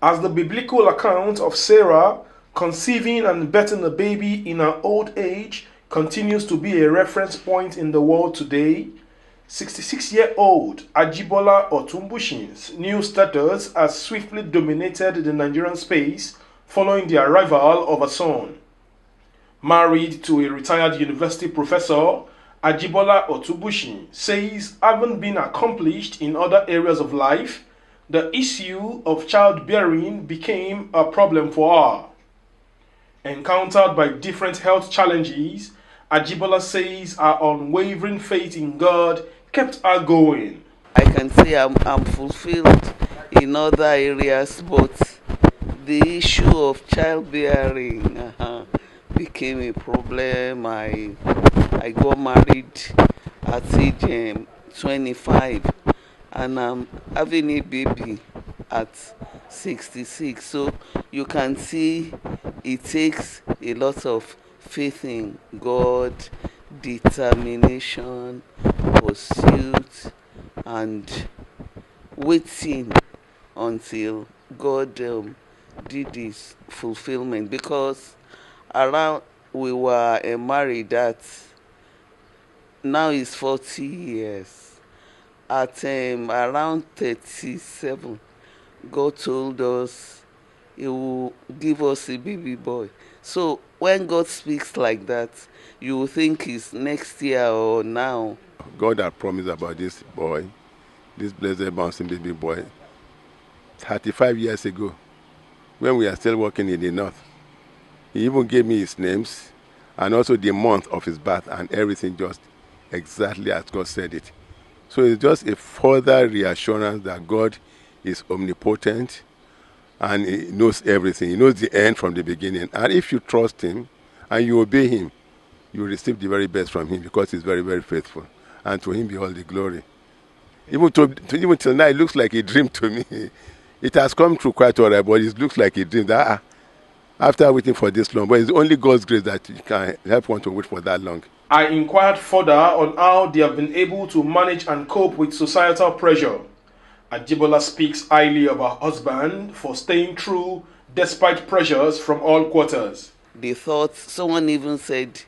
As the biblical account of Sarah conceiving and birthing a baby in her old age continues to be a reference point in the world today, 66-year-old Ajibola Otunbushin's new status has swiftly dominated the Nigerian space following the arrival of a son. Married to a retired university professor, Ajibola Otubushin says having been accomplished in other areas of life, the issue of childbearing became a problem for her. Encountered by different health challenges, Ajibola says her unwavering faith in God kept her going. I can say I'm fulfilled in other areas, but the issue of childbearing became a problem. I got married at age 25, and I'm having a baby at 66. So you can see it takes a lot of faith in God, determination, pursuit, and waiting until God did his fulfillment. Because around we were married at now is 40 years. At around 37, God told us he will give us a baby boy. So when God speaks like that, you will think it's next year or now. God had promised about this boy, this blessed bouncing baby boy, 35 years ago, when we are still working in the north. He even gave me his names and also the month of his birth, and everything just exactly as God said it. So it's just a further reassurance that God is omnipotent and he knows everything. He knows the end from the beginning. And if you trust him and you obey him, you will receive the very best from him, because he's very, very faithful. And to him be all the glory. Even till now, it looks like a dream to me. It has come true quite all right, but it looks like a dream. After waiting for this long, but it's only God's grace that can help one to wait for that long. I inquired further on how they have been able to manage and cope with societal pressure. Ajibola speaks highly of her husband for staying true despite pressures from all quarters. They thought, someone even said,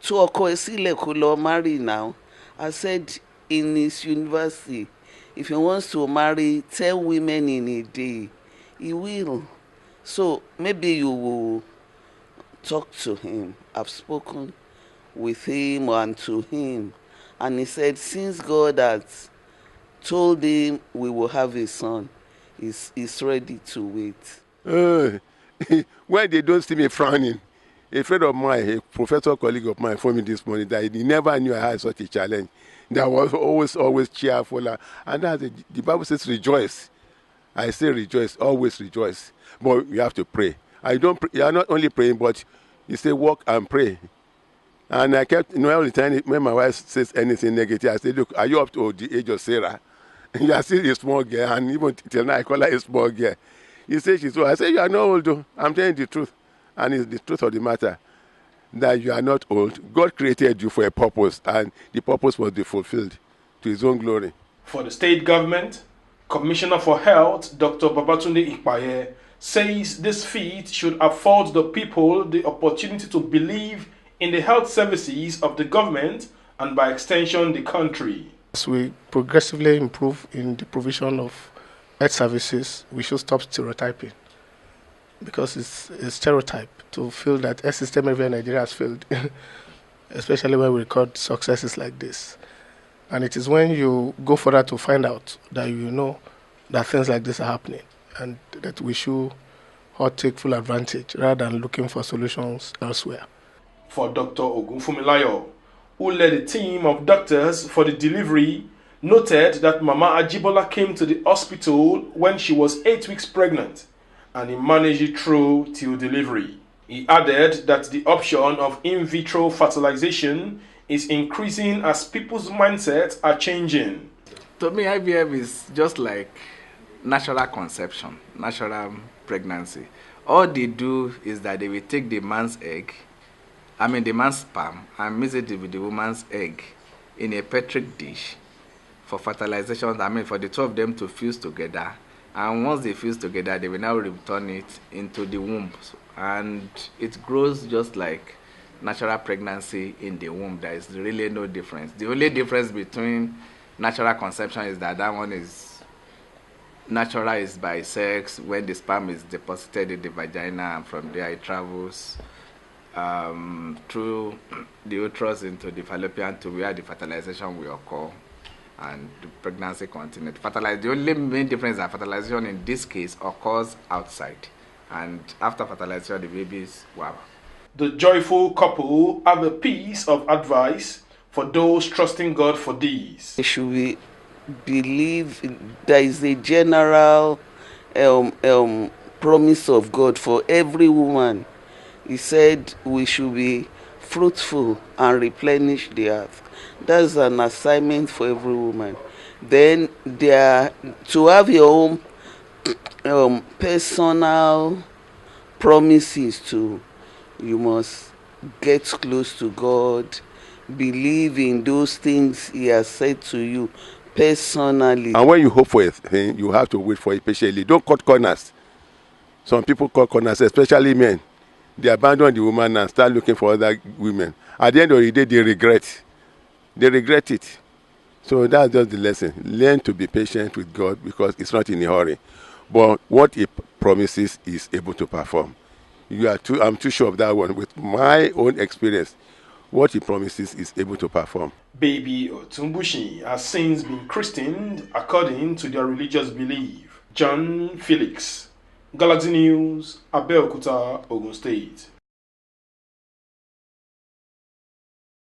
"To marry now." I said, in his university, if he wants to marry 10 women in a day, he will. So maybe you will talk to him. I've spoken with him and to him, and he said, since God has told him we will have a son, he's ready to wait. When they don't see me frowning, a friend of mine, a professor colleague of mine, phoned me this morning that he never knew I had such a challenge. That was always cheerful, and that's the Bible says rejoice. I say rejoice, always rejoice. But you have to pray. You are not only praying, but you say walk and pray. And I kept, all the time when my wife says anything negative, I say, look, are you up to the age of Sarah? You are still a small girl, and even till now I call her a small girl. You say she's old. I say, you are not old though. I'm telling the truth. And it's the truth of the matter that you are not old. God created you for a purpose, and the purpose was to be fulfilled to his own glory. For the state government, Commissioner for Health, Dr. Babatunde Ikpaye, says this feat should afford the people the opportunity to believe in the health services of the government and by extension the country. As we progressively improve in the provision of health services, we should stop stereotyping, because it's a stereotype to feel that health system everywhere in Nigeria has failed, especially when we record successes like this. And it is when you go further to find out that you know that things like this are happening, and that we should all take full advantage rather than looking for solutions elsewhere. For Dr. Ogunfumilayo, who led a team of doctors for the delivery, noted that Mama Ajibola came to the hospital when she was 8 weeks pregnant, and he managed it through till delivery. He added that the option of in vitro fertilization is increasing as people's mindsets are changing. To me, IVF is just like natural conception, natural pregnancy. All they do is that they will take the man's sperm, and mix it with the woman's egg in a petri dish for fertilization. For the two of them to fuse together And once they fuse together, they will now return it into the womb. And it grows just like natural pregnancy in the womb. There is really no difference. The only difference between natural conception is that one is natural, is by sex, when the sperm is deposited in the vagina, and from there it travels through the uterus into the fallopian tube, where the fertilization will occur and the pregnancy continues. The only main difference is that fertilization in this case occurs outside, and after fertilization the babies wow. The joyful couple have a piece of advice for those trusting God for these. Should we believe there is a general promise of God for every woman? He said we should be fruitful and replenish the earth. That's an assignment for every woman. Then to have your own personal promises too. You must get close to God, believe in those things He has said to you personally. And when you hope for a thing, you have to wait for it patiently. Don't cut corners. Some people cut corners, especially men. They abandon the woman and start looking for other women. At the end of the day, they regret. They regret it. So that's just the lesson. Learn to be patient with God, because it's not in a hurry. But what He promises is able to perform. I'm too sure of that one. With my own experience, what He promises is able to perform. Baby Otumbushi has since been christened according to their religious belief. John Felix, Galaxy News, Abeokuta, Ogun State.